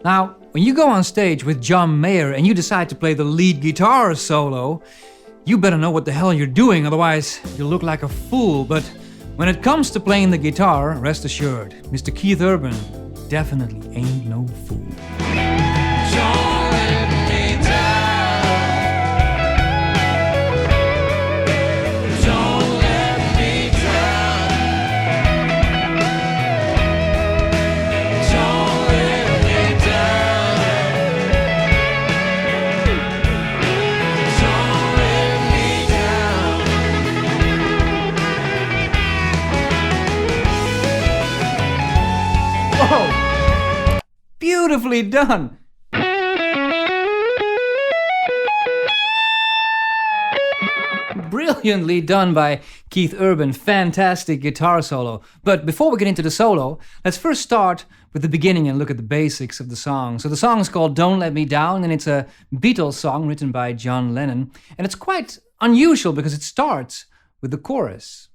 Now, when you go on stage with John Mayer and you decide to play the lead guitar solo, you better know what the hell you're doing, otherwise you'll look like a fool. But when it comes to playing the guitar, rest assured, Mr. Keith Urban definitely ain't no fool. Whoa! Beautifully done! Brilliantly done by Keith Urban. Fantastic guitar solo. But before we get into the solo, let's first start with the beginning and look at the basics of the song. So the song is called Don't Let Me Down, and it's a Beatles song written by John Lennon. And it's quite unusual because it starts with the chorus.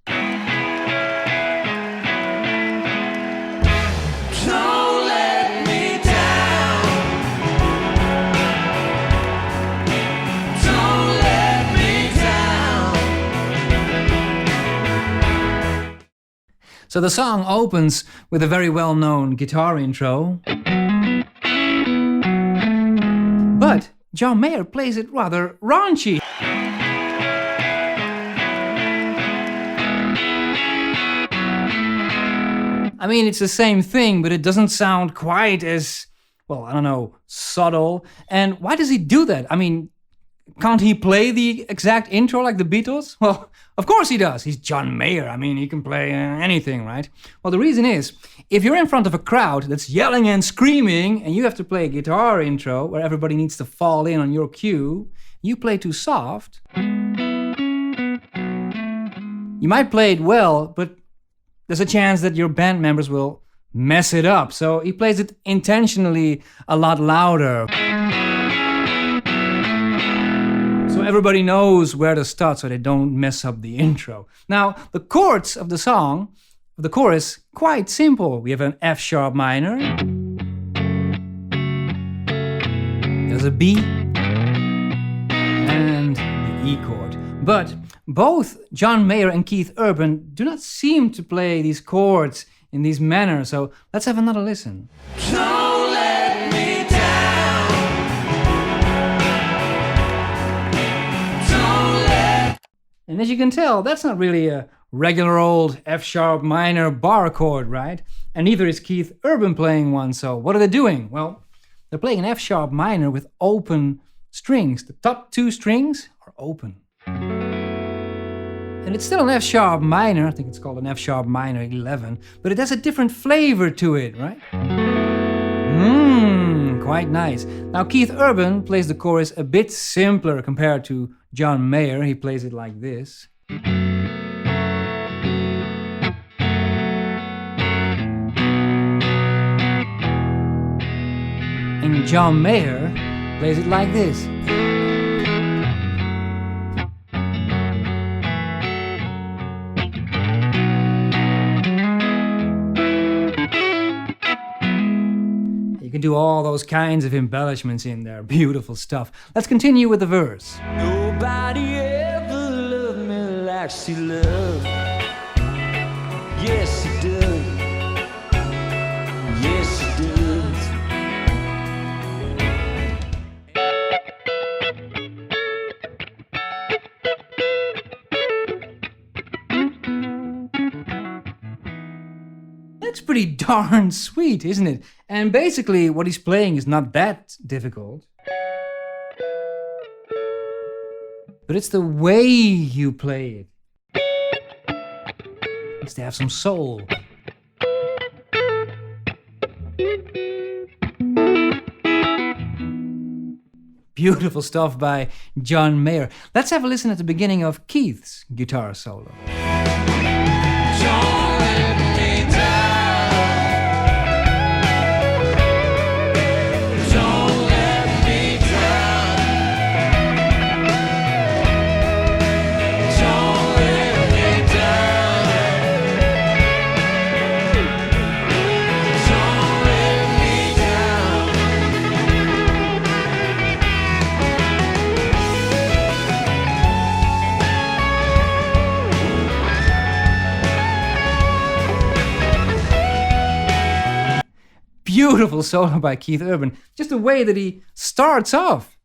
So the song opens with a very well-known guitar intro. But John Mayer plays it rather raunchy. I mean, it's the same thing, but it doesn't sound quite as, well, I don't know, subtle. And why does he do that? I mean, can't he play the exact intro like the Beatles? Well, of course he does. He's John Mayer. I mean, he can play anything, right? Well, the reason is, if you're in front of a crowd that's yelling and screaming, and you have to play a guitar intro where everybody needs to fall in on your cue, you play too soft. You might play it well, but there's a chance that your band members will mess it up. So he plays it intentionally a lot louder. So everybody knows where to start so they don't mess up the intro. Now, the chords of the song, the chorus, quite simple. We have an F sharp minor. There's a B and the E chord. But both John Mayer and Keith Urban do not seem to play these chords in these manners. So let's have another listen. Don't let me down. And as you can tell, that's not really a regular old F sharp minor bar chord, right? And neither is Keith Urban playing one, so what are they doing? Well, they're playing an F sharp minor with open strings. The top two strings are open. And it's still an F sharp minor, I think it's called an F sharp minor 11, but it has a different flavor to it, right? Quite nice. Now Keith Urban plays the chorus a bit simpler compared to John Mayer. He plays it like this. And John Mayer plays it like this. You can do all those kinds of embellishments in there. Beautiful stuff. Let's continue with the verse. Nobody ever loved me like she loved. Yes, she does. Yes, she does. That's pretty darn sweet, isn't it? And basically what he's playing is not that difficult. But it's the way you play it. It's to have some soul. Beautiful stuff by John Mayer. Let's have a listen at the beginning of Keith's guitar solo. beautiful solo by Keith Urban. Just the way that he starts off.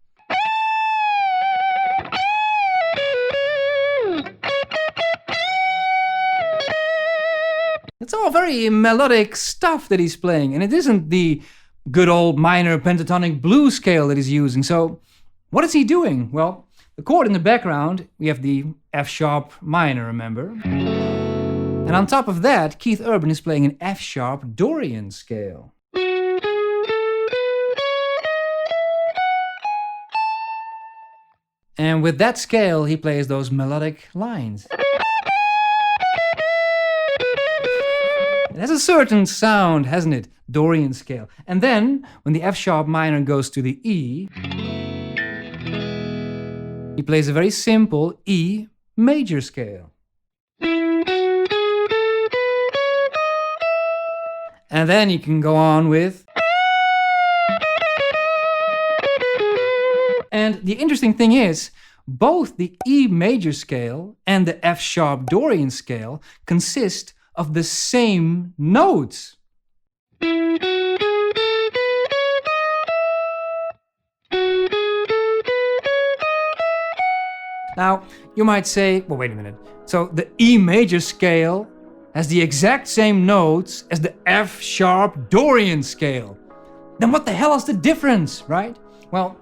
It's all very melodic stuff that he's playing, and it isn't the good old minor pentatonic blues scale that he's using. So what is he doing? Well, the chord in the background, we have the F-sharp minor, remember? And on top of that, Keith Urban is playing an F-sharp Dorian scale. And with that scale, he plays those melodic lines. It has a certain sound, hasn't it? Dorian scale. And then, when the F-sharp minor goes to the E, he plays a very simple E major scale. And then you can go on with... And the interesting thing is, both the E major scale and the F-sharp Dorian scale consist of the same notes. Now, you might say, well, wait a minute. So the E major scale has the exact same notes as the F-sharp Dorian scale. Then what the hell is the difference, right? Well,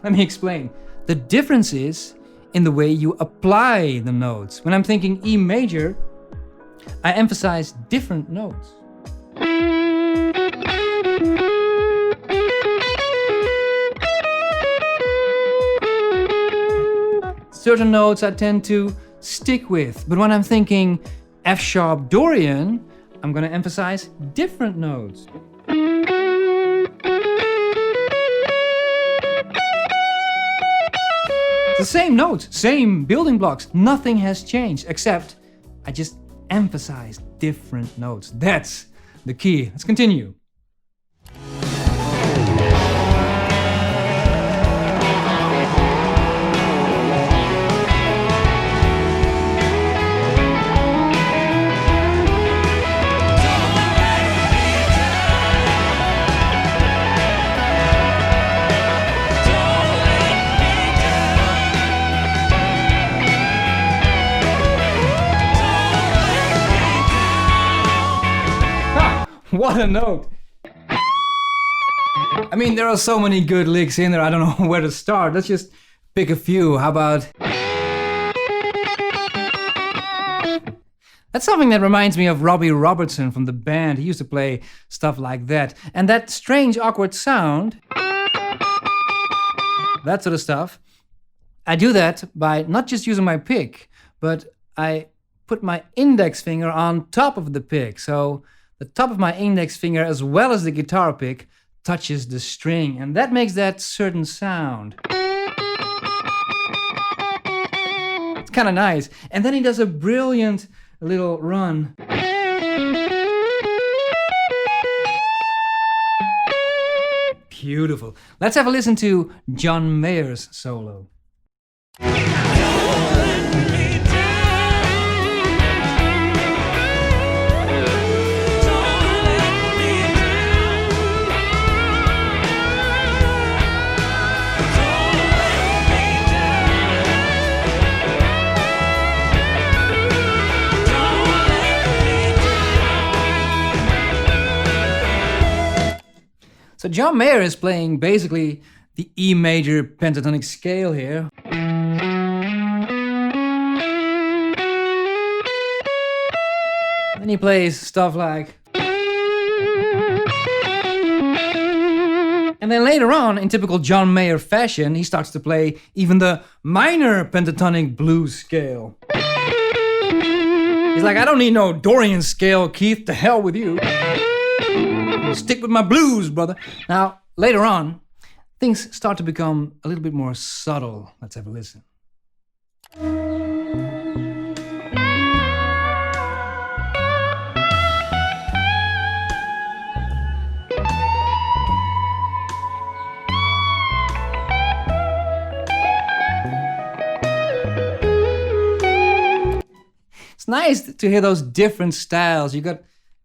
let me explain. The difference is in the way you apply the notes. When I'm thinking E major, I emphasize different notes. Certain notes I tend to stick with, but when I'm thinking F-sharp Dorian, I'm going to emphasize different notes. The same notes, same building blocks, nothing has changed, except I just emphasize different notes. That's the key. Let's continue. What a note! I mean, there are so many good licks in there, I don't know where to start. Let's just pick a few. How about... That's something that reminds me of Robbie Robertson from the band. He used to play stuff like that. And that strange, awkward sound, that sort of stuff, I do that by not just using my pick, but I put my index finger on top of the pick. So the top of my index finger, as well as the guitar pick, touches the string, and that makes that certain sound. It's kind of nice. And then he does a brilliant little run. Beautiful. Let's have a listen to John Mayer's solo. So John Mayer is playing basically the E major pentatonic scale here. Then he plays stuff like... And then later on, in typical John Mayer fashion, he starts to play even the minor pentatonic blues scale. He's like, I don't need no Dorian scale, Keith, to hell with you. Stick with my blues, brother. Now, later on, things start to become a little bit more subtle. Let's have a listen. It's nice to hear those different styles. You got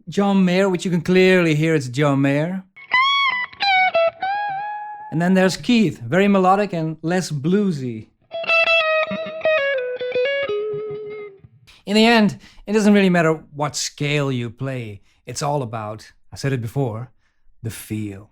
John Mayer, which you can clearly hear it's John Mayer. And then there's Keith, very melodic and less bluesy. In the end, it doesn't really matter what scale you play. It's all about, I said it before, the feel.